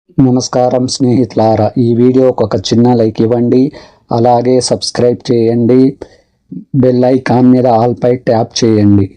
నమస్కారం స్నేహితులారా, ఈ వీడియోకి ఒక చిన్న లైక్ ఇవ్వండి. అలాగే సబ్స్క్రైబ్ చేయండి. బెల్ ఐకాన్ మీద ఆల్ పై ట్యాప్ చేయండి.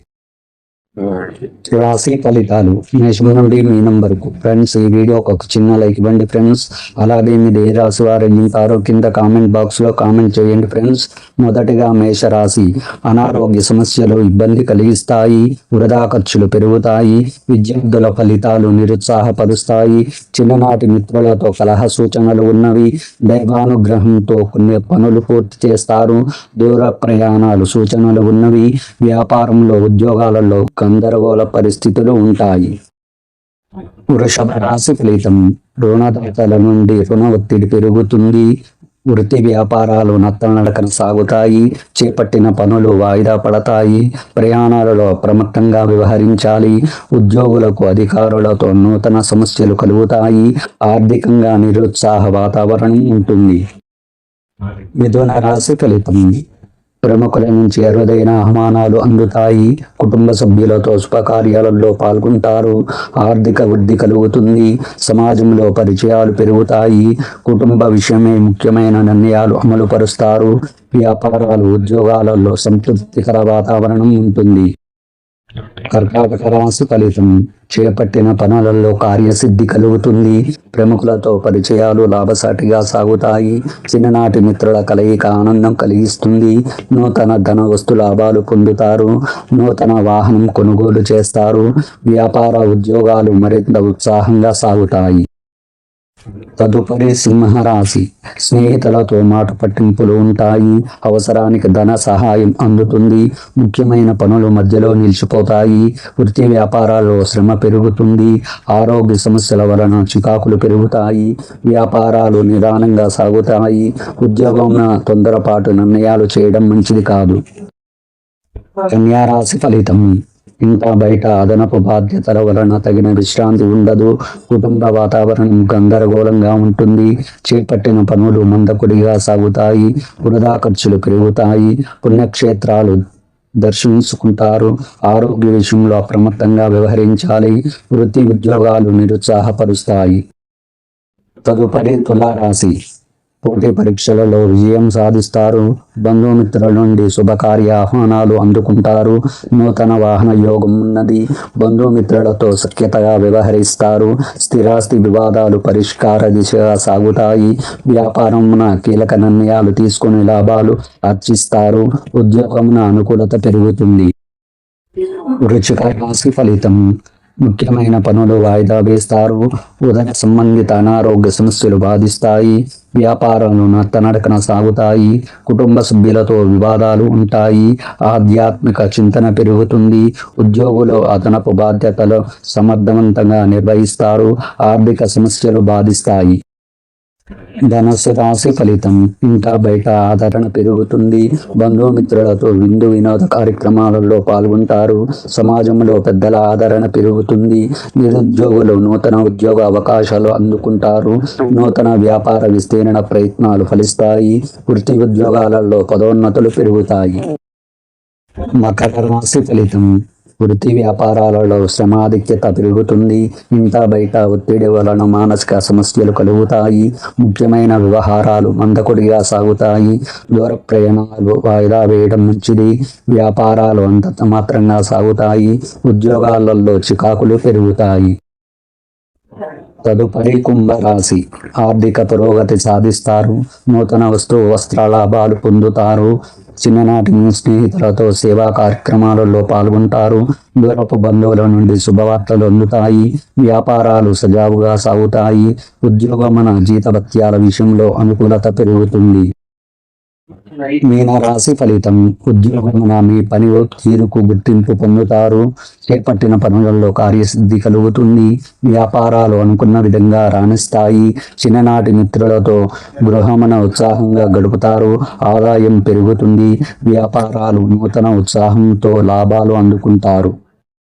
రాశి ఫలితాలు మేషం నుండి మీనం వరకు. ఫ్రెండ్స్, ఈ వీడియోకి ఒక చిన్న లైక్ ఇవ్వండి ఫ్రెండ్స్. అలాగే మీరు ఏ రాశి వారు ఉంటారో కింద కామెంట్ బాక్స్ లో కామెంట్ చేయండి ఫ్రెండ్స్. మొదటిగా మేష రాశి. అనారోగ్య సమస్యలు ఇబ్బంది కలిగిస్తాయి. వృధా ఖర్చులు పెరుగుతాయి. విద్యార్థుల ఫలితాలు నిరుత్సాహపరుస్తాయి. చిన్ననాటి మిత్రులతో కలహ సూచనలు ఉన్నవి. దైవానుగ్రహంతో కొన్ని పనులు పూర్తి చేస్తారు. దూర ప్రయాణాలు సూచనలు ఉన్నవి. వ్యాపారంలో ఉద్యోగాలలో గందరగోళ పరిస్థితులు ఉంటాయి. వృషభ రాశి ఫలితం. రుణదాతల నుండి రుణ ఒత్తిడి పెరుగుతుంది. వృత్తి వ్యాపారాలు నత్తనడకన సాగుతాయి. చేపట్టిన పనులు వాయిదా పడతాయి. ప్రయాణాలలో అప్రమత్తంగా వ్యవహరించాలి. ఉద్యోగులకు అధికారులతో నూతన సమస్యలు కలుగుతాయి. ఆర్థికంగా నిరుత్సాహ వాతావరణం ఉంటుంది. మిథున రాశి ఫలితం. ప్రముఖుల నుంచి అరుదైన ఆహ్వానాలు అందుతాయి. కుటుంబ సభ్యులతో శుభకార్యాలలో పాల్గొంటారు. ఆర్థిక వృద్ధి కలుగుతుంది. సమాజంలో పరిచయాలు పెరుగుతాయి. కుటుంబ విషయమే ముఖ్యమైన నిర్ణయాలు అమలు పరుస్తారు. వ్యాపారాలు ఉద్యోగాలలో సంతృప్తికర వాతావరణం ఉంటుంది. కర్కాటక రాశి ఫలితం. చేపట్టిన పనులలో కార్యసిద్ధి కలుగుతుంది. ప్రముఖులతో పరిచయాలు లాభసాటిగా సాగుతాయి. చిన్ననాటి మిత్రుల కలయిక ఆనందం కలిగిస్తుంది. నూతన ధన వస్తు లాభాలు పొందుతారు. నూతన వాహనం కొనుగోలు చేస్తారు. వ్యాపార ఉద్యోగాలు మరింత ఉత్సాహంగా సాగుతాయి. తదుపరి సింహరాశి. స్నేహితులతో మాట పట్టింపులు ఉంటాయి. అవసరానికి ధన సహాయం అందుతుంది. ముఖ్యమైన పనులు మధ్యలో నిలిచిపోతాయి. వృత్తి వ్యాపారాల్లో శ్రమ పెరుగుతుంది. ఆరోగ్య సమస్యల వలన చికాకులు పెరుగుతాయి. వ్యాపారాలు నిదానంగా సాగుతాయి. ఉద్యోగంలో తొందరపాటు నిర్ణయాలు చేయడం మంచిది కాదు. కన్యా రాశి ఫలితం. ఇంట బయట అదనపు బాధ్యతల వలన తగిన విశ్రాంతి ఉండదు. కుటుంబ వాతావరణం గందరగోళంగా ఉంటుంది. చేపట్టిన పనులు మందకొడిగా సాగుతాయి. వృధా ఖర్చులు పెరుగుతాయి. పుణ్యక్షేత్రాలు దర్శించుకుంటారు. ఆరోగ్య విషయంలో అప్రమత్తంగా వ్యవహరించాలి. వృత్తి ఉద్యోగాలు నిరుత్సాహపరుస్తాయి. తదుపరి తులారాశి. పోటీ పరీక్షలలో విజయం సాధిస్తారు. బంధుమిత్రుల నుండి శుభకార్య ఆహ్వానాలు అందుకుంటారు. నూతన వాహన యోగం ఉన్నది. బంధుమిత్రులతో సఖ్యతగా వ్యవహరిస్తారు. స్థిరాస్తి వివాదాలు పరిష్కార దిశగా సాగుతాయి. వ్యాపారమున కీలక నిర్ణయాలు తీసుకుని లాభాలు ఆర్జిస్తారు. ఉద్యోగమున అనుకూలత పెరుగుతుంది. వృశ్చిక రాశి ఫలితం. ముఖ్యమైన పనులు వాయిదా వేస్తారు. ఉదయ సంబంధిత అనారోగ్య సమస్యలు బాధిస్తాయి. వ్యాపారాలు నత్తనడకన సాగుతాయి. కుటుంబ సభ్యులతో వివాదాలు ఉంటాయి. ఆధ్యాత్మిక చింతన పెరుగుతుంది. ఉద్యోగులు అదనపు బాధ్యతలు సమర్థవంతంగా నిర్వహిస్తారు. ఆర్థిక సమస్యలు బాధిస్తాయి. ధనుసు రాశి ఫలితం. ఇంట బయట ఆదరణ పెరుగుతుంది. బంధుమిత్రులతో విందు వినోద కార్యక్రమాలలో పాల్గొంటారు. సమాజంలో పెద్దల ఆదరణ పెరుగుతుంది. నిరుద్యోగులు నూతన ఉద్యోగ అవకాశాలు అందుకుంటారు. నూతన వ్యాపార విస్తీర్ణ ప్రయత్నాలు ఫలిస్తాయి. వృత్తి ఉద్యోగాలలో పదోన్నతులు పెరుగుతాయి. మకర రాశి ఫలితం. వృత్తి వ్యాపారాలలో శ్రమాధిక్యత పెరుగుతుంది. ఇంట బయట ఒత్తిడి వలన మానసిక సమస్యలు కలుగుతాయి. ముఖ్యమైన వ్యవహారాలు మందకొడిగా సాగుతాయి. దూర ప్రయాణాలు వాయిదా వేయడం మంచిది. వ్యాపారాలు అంతంత మాత్రంగా సాగుతాయి. ఉద్యోగాలలో చికాకులు పెరుగుతాయి. తదుపరి కుంభరాశి. ఆర్థిక పురోగతి సాధిస్తారు. నూతన వస్త్ర లాభాలు పొందుతారు. చిన్ననాటి స్నేహితులతో సేవా కార్యక్రమాలలో పాల్గొంటారు. దూరపు బంధువుల నుండి శుభవార్తలు అందుతాయి. వ్యాపారాలు సజావుగా సాగుతాయి. ఉద్యోగమున జీతభత్యాల విషయంలో అనుకూలత పెరుగుతుంది. మీన రాశి ఫలితం. ఉద్యోగమున మీ పని తీరుకు గుర్తింపు పొందుతారు. చేపట్టిన పనులలో కార్యసిద్ధి కలుగుతుంది. వ్యాపారాలు అనుకున్న విధంగా రాణిస్తాయి. చిన్ననాటి మిత్రులతో గృహమున ఉత్సాహంగా గడుపుతారు. ఆదాయం పెరుగుతుంది. వ్యాపారాలు నూతన ఉత్సాహంతో లాభాలు అందుకుంటారు.